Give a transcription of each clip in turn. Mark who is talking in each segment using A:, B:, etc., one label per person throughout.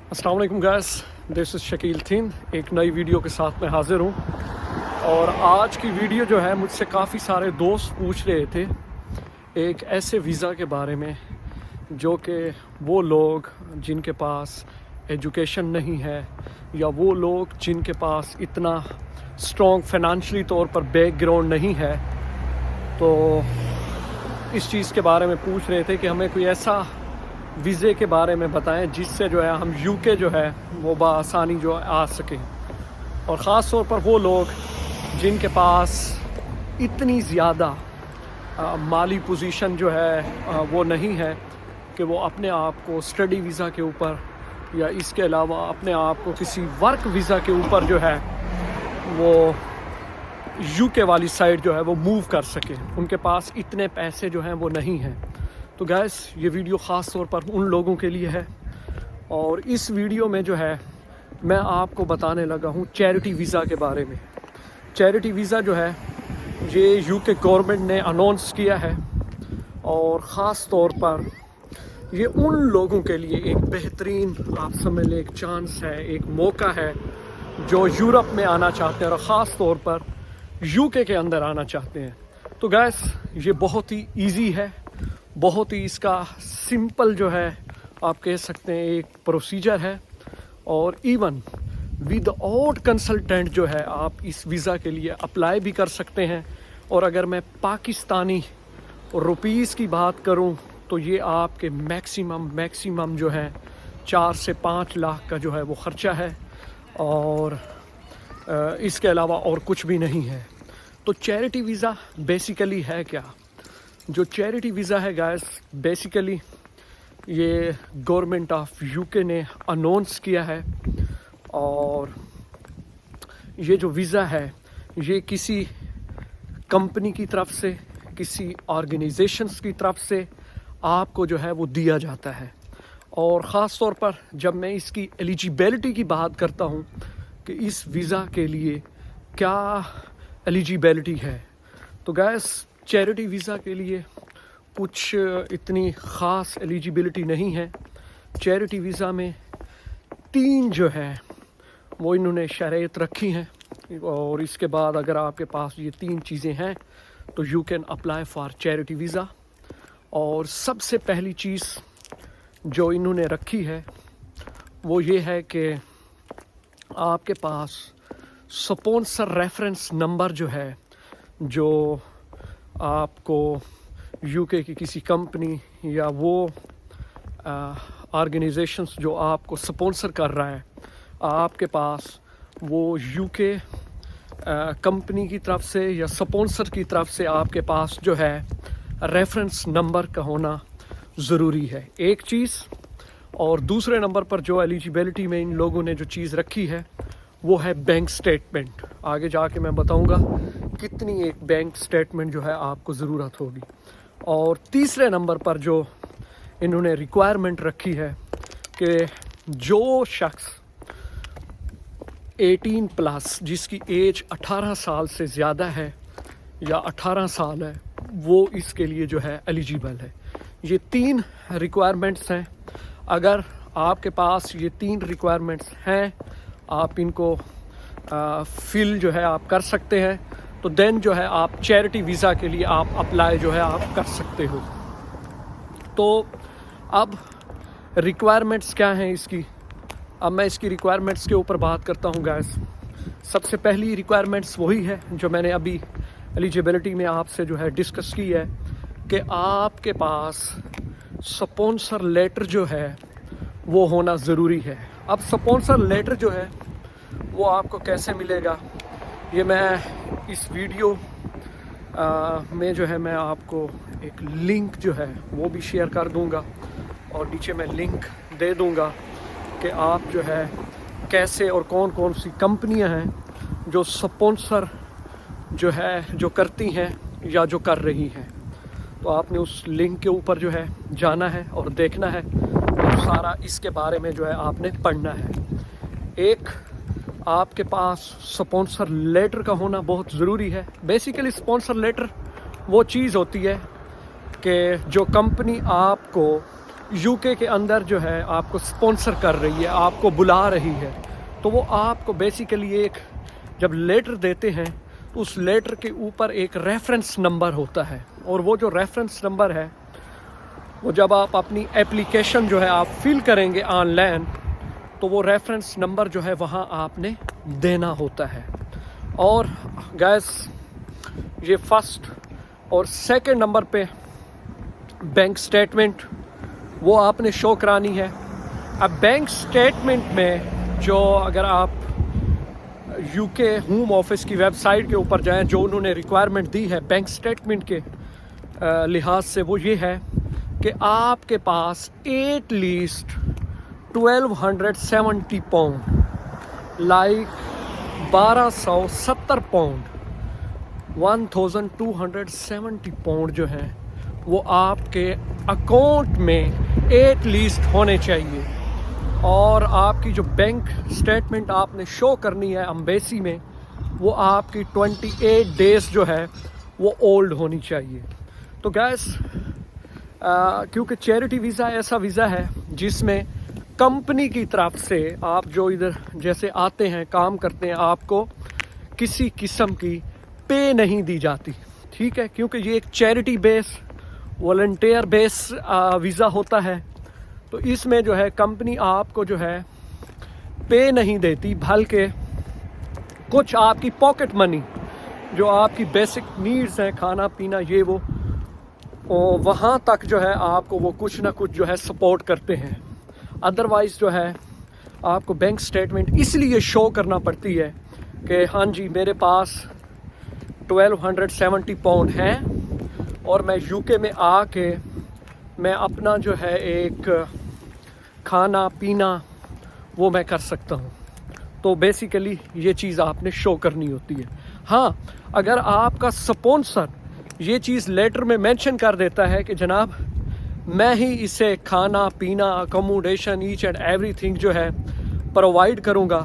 A: अस्सलाम वालेकुम guys, this is Shakeel थीन। एक नई वीडियो के साथ मैं हाज़िर हूँ। और आज की वीडियो जो है, मुझसे काफ़ी सारे दोस्त पूछ रहे थे एक ऐसे वीज़ा के बारे में जो कि वो लोग जिनके पास एजुकेशन नहीं है या वो लोग जिनके पास इतना स्ट्रॉन्ग फाइनेंशियली तौर पर बैकग्राउंड नहीं है, तो इस चीज़ के बारे में पूछ रहे थे कि हमें कोई ऐसा वीज़े के बारे में बताएं जिससे जो है हम यूके जो है वो बआसानी जो आ सकें। और ख़ास तौर पर वो लोग जिनके पास इतनी ज़्यादा माली पोजीशन जो है वो नहीं है कि वो अपने आप को स्टडी वीज़ा के ऊपर या इसके अलावा अपने आप को किसी वर्क वीज़ा के ऊपर जो है वो यूके वाली साइड जो है वो मूव कर सके। उनके पास इतने पैसे जो हैं वो नहीं हैं। तो गैस, ये वीडियो ख़ास तौर पर उन लोगों के लिए है। और इस वीडियो में जो है मैं आपको बताने लगा हूँ चैरिटी वीज़ा के बारे में। चैरिटी वीज़ा जो है ये यूके गवर्नमेंट ने अनाउंस किया है और ख़ास तौर पर ये उन लोगों के लिए एक बेहतरीन, आप समझ लें, एक चांस है, एक मौका है जो यूरोप में आना चाहते हैं और ख़ास तौर पर यूके के अंदर आना चाहते हैं। तो गैस, ये बहुत ही ईजी है, बहुत ही इसका सिंपल जो है आप कह सकते हैं एक प्रोसीजर है। और इवन विदाउट कंसल्टेंट जो है आप इस वीज़ा के लिए अप्लाई भी कर सकते हैं। और अगर मैं पाकिस्तानी रुपीस की बात करूं तो ये आपके मैक्सिमम जो है 4 से 5 लाख का जो है वो ख़र्चा है और इसके अलावा और कुछ भी नहीं है। तो चैरिटी वीज़ा बेसिकली है क्या? जो चैरिटी वीज़ा है गाइस, बेसिकली ये गवर्नमेंट ऑफ यूके ने अनाउंस किया है। और ये जो वीज़ा है ये किसी कंपनी की तरफ से, किसी ऑर्गेनाइजेशंस की तरफ से आपको जो है वो दिया जाता है। और ख़ास तौर पर जब मैं इसकी एलिजिबिलिटी की बात करता हूँ कि इस वीज़ा के लिए क्या एलिजिबिलिटी है, तो गैस चैरिटी वीज़ा के लिए कुछ इतनी ख़ास एलिजिबिलिटी नहीं है। चैरिटी वीज़ा में 3 जो है वो इन्होंने शर्त रखी हैं और इसके बाद अगर आपके पास ये 3 चीज़ें हैं तो you can apply for charity visa. और सबसे पहली चीज़ जो इन्होंने रखी है वो ये है कि आपके पास स्पॉन्सर रेफरेंस नंबर जो है, जो आपको यूके की किसी कंपनी या वो ऑर्गेनाइजेशंस जो आपको स्पॉन्सर कर रहा है, आपके पास वो यूके कंपनी की तरफ से या स्पॉन्सर की तरफ से आपके पास जो है रेफरेंस नंबर का होना ज़रूरी है, एक चीज़। और दूसरे नंबर पर जो एलिजिबिलिटी में इन लोगों ने जो चीज़ रखी है वो है बैंक स्टेटमेंट। आगे जाके मैं बताऊंगा कितनी एक बैंक स्टेटमेंट जो है आपको ज़रूरत होगी। और तीसरे नंबर पर जो इन्होंने रिक्वायरमेंट रखी है कि जो शख्स 18 प्लस, जिसकी एज 18 साल से ज़्यादा है या 18 साल है, वो इसके लिए जो है एलिजिबल है। ये 3 रिक्वायरमेंट्स हैं। अगर आपके पास ये 3 रिक्वायरमेंट्स हैं, आप इनको फिल जो है आप कर सकते हैं, तो देन जो है आप चैरिटी वीज़ा के लिए आप अप्लाई जो है आप कर सकते हो। तो अब रिक्वायरमेंट्स क्या हैं इसकी? अब मैं इसकी रिक्वायरमेंट्स के ऊपर बात करता हूँ गाइस। सबसे पहली रिक्वायरमेंट्स वही है जो मैंने अभी एलिजिबिलिटी में आपसे जो है डिस्कस की है कि आपके पास स्पॉन्सर लेटर जो है वो होना ज़रूरी है। अब स्पॉन्सर लेटर जो है वो आपको कैसे मिलेगा, ये मैं इस वीडियो में जो है मैं आपको एक लिंक जो है वो भी शेयर कर दूंगा और नीचे मैं लिंक दे दूंगा कि आप जो है कैसे और कौन कौन सी कंपनियां हैं जो स्पॉन्सर जो है जो करती हैं या जो कर रही हैं। तो आपने उस लिंक के ऊपर जो है जाना है और देखना है और सारा इसके बारे में जो है आपने पढ़ना है। एक आपके पास स्पॉन्सर लेटर का होना बहुत ज़रूरी है। बेसिकली स्पॉन्सर लेटर वो चीज़ होती है कि जो कंपनी आपको UK کے اندر جو ہے آپ کو سپانسر کر رہی ہے، آپ کو بلا رہی ہے، تو وہ آپ کو بیسیکلی ایک جب لیٹر دیتے ہیں تو اس لیٹر کے اوپر ایک ریفرنس نمبر ہوتا ہے، اور وہ جو ریفرنس نمبر ہے وہ جب آپ اپنی اپلیکیشن جو ہے آپ فل کریں گے آن لائن تو وہ ریفرنس نمبر جو ہے وہاں آپ نے دینا ہوتا ہے. اور گیس یہ فرسٹ اور سیکنڈ نمبر پہ بینک سٹیٹمنٹ وہ آپ نے شو کرانی ہے. اب بینک سٹیٹمنٹ میں جو اگر آپ UK ہوم آفس کی ویب سائٹ کے اوپر جائیں جو انہوں نے ریکوائرمنٹ دی ہے بینک سٹیٹمنٹ کے لحاظ سے وہ یہ ہے کہ آپ کے پاس at least 1270 pound like 1270 pound 1270 pound جو ہیں وہ آپ کے اکاؤنٹ میں ایٹ لیسٹ ہونے چاہیے. اور آپ کی جو بینک سٹیٹمنٹ آپ نے شو کرنی ہے امبیسی میں وہ آپ کی 28 ڈیز جو ہے وہ اولڈ ہونی چاہیے. تو گیس کیونکہ چیریٹی ویزا ایسا ویزا ہے جس میں کمپنی کی طرف سے آپ جو ادھر جیسے آتے ہیں کام کرتے ہیں آپ کو کسی قسم کی پے نہیں دی جاتی، ٹھیک ہے، کیونکہ یہ ایک چیریٹی بیس والنٹیئر بیس ویزا ہوتا ہے. تو اس میں جو ہے کمپنی آپ کو جو ہے پے نہیں دیتی، بلکہ کچھ آپ کی پاکٹ منی جو آپ کی بیسک نیڈز ہیں کھانا پینا یہ وہ وہاں تک جو ہے آپ کو وہ کچھ نہ کچھ جو ہے سپورٹ کرتے ہیں. ادروائز جو ہے آپ کو بینک سٹیٹمنٹ اس لیے شو کرنا پڑتی ہے کہ ہاں جی میرے پاس 1270 پاؤنڈ ہیں اور میں UK میں آ کے میں اپنا جو ہے ایک کھانا پینا وہ میں کر سکتا ہوں. تو بیسیکلی یہ چیز آپ نے شو کرنی ہوتی ہے. ہاں اگر آپ کا سپانسر یہ چیز لیٹر میں مینشن کر دیتا ہے کہ جناب میں ہی اسے کھانا پینا accommodation each and everything جو ہے پرووائڈ کروں گا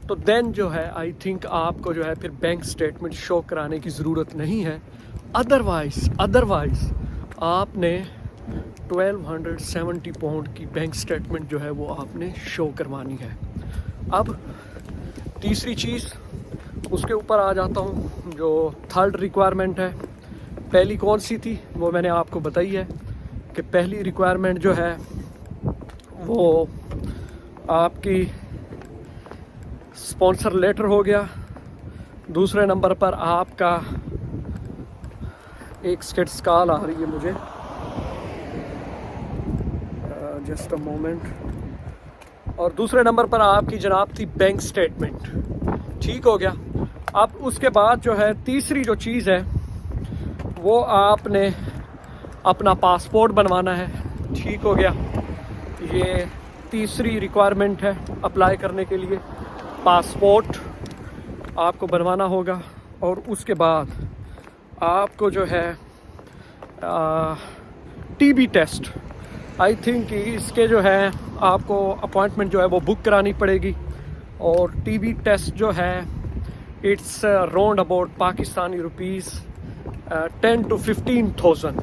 A: تو دین جو ہے آئی تھنک آپ کو جو ہے پھر بینک سٹیٹمنٹ شو کرانے کی ضرورت نہیں ہے. ادروائز آپ نے 1270 پاؤنڈ کی بینک سٹیٹمنٹ جو ہے وہ آپ نے شو کروانی ہے. اب تیسری چیز اس کے اوپر آ جاتا ہوں جو تھرڈ ریکوائرمنٹ ہے. پہلی کون سی تھی وہ میں نے آپ کو بتائی ہے کہ پہلی ریکوائرمنٹ جو ہے وہ آپ کی سپانسر لیٹر ہو گیا. دوسرے نمبر پر آپ کا ایک سٹیٹس کال آ رہی ہے مجھے، جسٹ اے مومنٹ. اور دوسرے نمبر پر آپ کی جناب تھی بینک سٹیٹمنٹ، ٹھیک ہو گیا. اب اس کے بعد جو ہے تیسری جو چیز ہے وہ آپ نے اپنا پاسپورٹ بنوانا ہے، ٹھیک ہو گیا. یہ تیسری ریکوائرمنٹ ہے اپلائی کرنے کے لیے. پاسپورٹ آپ کو بنوانا ہوگا اور اس کے بعد آپ کو جو ہے TB ٹیسٹ آئی تھنک اس کے جو ہے آپ کو اپوائنٹمنٹ جو ہے وہ بک کرانی پڑے گی. اور TB ٹیسٹ جو ہے it's round about Pakistani rupees 10 to 15,000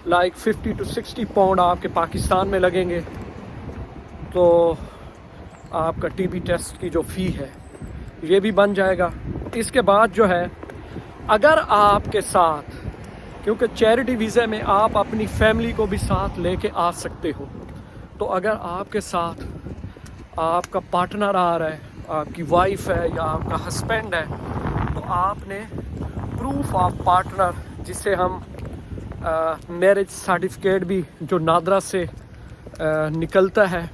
A: like 50 to 60 pound آپ کے پاکستان میں لگیں گے. تو آپ کا TB ٹیسٹ کی جو فی ہے یہ بھی بن جائے گا. اس کے بعد جو ہے اگر آپ کے ساتھ کیونکہ چیریٹی ویزے میں آپ اپنی فیملی کو بھی ساتھ لے کے آ سکتے ہو، تو اگر آپ کے ساتھ آپ کا پارٹنر آ رہا ہے، آپ کی وائف ہے یا آپ کا ہسبینڈ ہے، تو آپ نے پروف آف پارٹنر جسے ہم میرج سرٹیفکیٹ بھی جو نادرا سے نکلتا ہے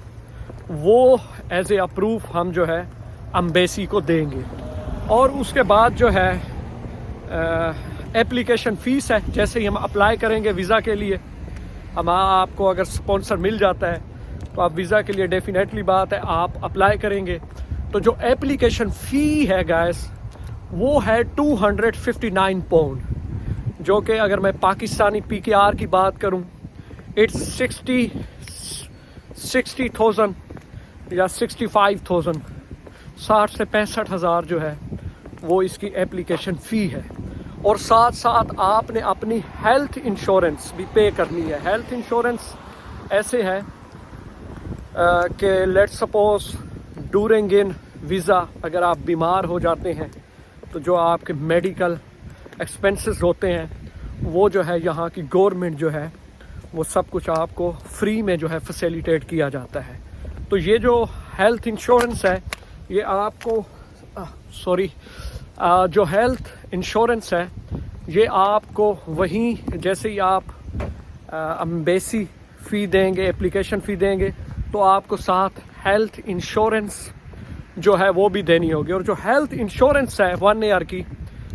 A: وہ ایز اے اپروف ہم جو ہے امبیسی کو دیں گے. اور اس کے بعد جو ہے اپلیکیشن فیس ہے. جیسے ہی ہم اپلائی کریں گے ویزا کے لیے، ہم آپ کو اگر سپانسر مل جاتا ہے تو آپ ویزا کے لیے ڈیفینیٹلی بات ہے آپ اپلائی کریں گے. تو جو اپلیکیشن فی ہے گائز وہ ہے 259 پاؤنڈ، جو کہ اگر میں پاکستانی PKR کی بات کروں اٹس 60,000 یا 65,000، 60 سے 65,000 جو ہے وہ اس کی اپلیکیشن فی ہے. اور ساتھ ساتھ آپ نے اپنی ہیلتھ انشورنس بھی پے کرنی ہے. ہیلتھ انشورنس ऐसे है कि let suppose during in visa अगर आप बीमार हो जाते हैं तो जो आपके मेडिकल एक्सपेंसेस होते हैं वो जो है यहाँ की गवर्नमेंट जो है वो सब कुछ आपको फ्री में जो है फैसिलिटेट किया जाता है। तो ये जो हेल्थ इंश्योरेंस है ये आपको जो हेल्थ इंश्योरेंस है ये आपको वहीं जैसे ही आप एम्बेसी फ़ी देंगे, एप्लीकेशन फ़ी देंगे, तो आपको साथ हेल्थ इंश्योरेंस जो है वो भी देनी होगी। और जो हेल्थ इंश्योरेंस है 1 ईयर की,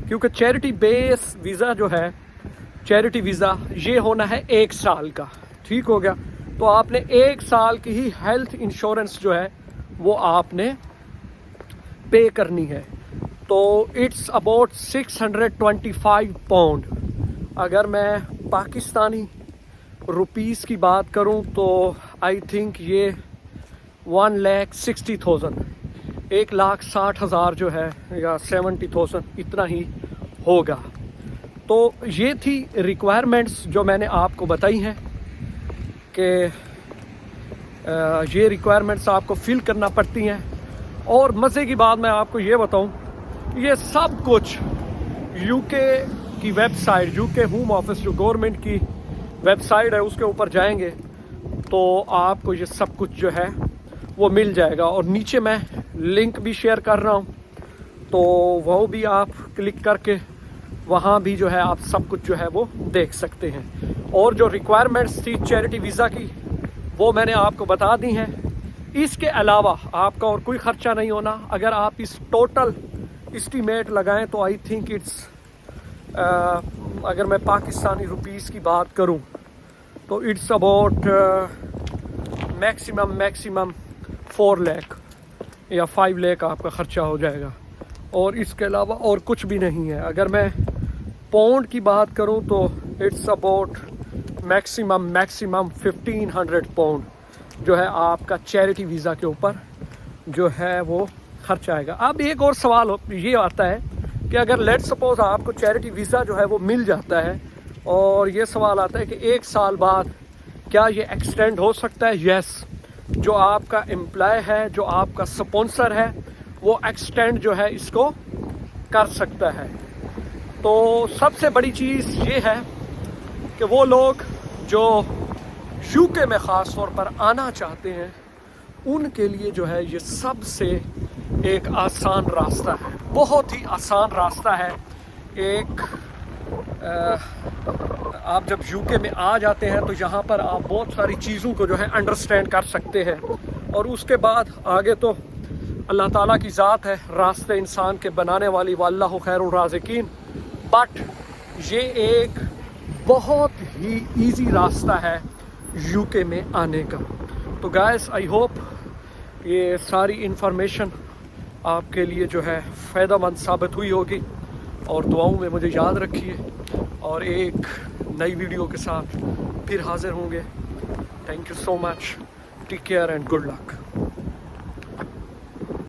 A: क्योंकि चैरिटी बेस वीज़ा जो है, चैरिटी वीज़ा ये होना है 1 साल का, ठीक हो गया। तो आपने 1 साल की ही हेल्थ इंश्योरेंस जो है वो आपने पे करनी है। तो इट्स अबाउट 625 पाउंड। अगर मैं पाकिस्तानी रुपीस की बात करूं तो आई थिंक ये 1,60,000 1,60,000 जो है या 70,000 इतना ही होगा। तो ये थी रिक्वायरमेंट्स जो मैंने आपको बताई हैं कि ये रिक्वायरमेंट्स आपको फिल करना पड़ती हैं। और मज़े की बात मैं आपको ये बताऊं, ये सब कुछ यूके की वेबसाइट, यूके होम ऑफिस जो गवर्नमेंट की वेबसाइट है उसके ऊपर जाएंगे तो आपको ये सब कुछ जो है वो मिल जाएगा। और नीचे मैं लिंक भी शेयर कर रहा हूँ, तो वो भी आप क्लिक करके वहाँ भी जो है आप सब कुछ जो है वो देख सकते हैं। और जो रिक्वायरमेंट्स थी चैरिटी वीज़ा की वो मैंने आपको बता दी हैं। इसके अलावा आपका और कोई ख़र्चा नहीं होना। अगर आप इस टोटल एस्टीमेट लगाएं तो आई थिंक इट्स अगर मैं पाकिस्तानी रुपीस की बात करूं तो इट्स अबाउट मैक्सिमम 4 लाख या 5 लाख आपका ख़र्चा हो जाएगा। और इसके अलावा और कुछ भी नहीं है। अगर मैं पाउंड की बात करूं तो इट्स अबाउट मैक्सिमम 1500 पाउंड जो है आपका चैरिटी वीज़ा के ऊपर जो है वो खर्च आएगा। अब एक और सवाल ये आता है कि अगर लेट सपोज आपको चैरिटी वीज़ा जो है वो मिल जाता है और ये सवाल आता है कि 1 साल बाद क्या ये एक्सटेंड हो सकता है? यस, जो आपका एम्प्लॉय है, जो आपका स्पॉन्सर है, वो एक्सटेंड जो है इसको कर सकता है। तो सबसे बड़ी चीज़ ये है कि वो लोग जो यूके में ख़ास तौर पर आना चाहते हैं उनके लिए जो है ये सबसे एक आसान रास्ता है, बहुत ही आसान रास्ता है। एक आप जब यूके में आ जाते हैं तो यहाँ पर आप बहुत सारी चीज़ों को जो है अंडरस्टैंड कर सकते हैं। और उसके बाद आगे तो अल्लाह ताला की ज़ात है, रास्ते इंसान के बनाने वाली, वल्लाहु खैरुर राज़िकीन। बट ये एक बहुत ही इजी रास्ता है यूके में आने का। तो गाइस, आई होप ये सारी इन्फॉर्मेशन आपके लिए जो है फ़ायदेमंद साबित हुई होगी। और दुआओं में मुझे याद रखिए और एक नई वीडियो के साथ फिर हाज़िर होंगे। Thank you so much, take care and good luck.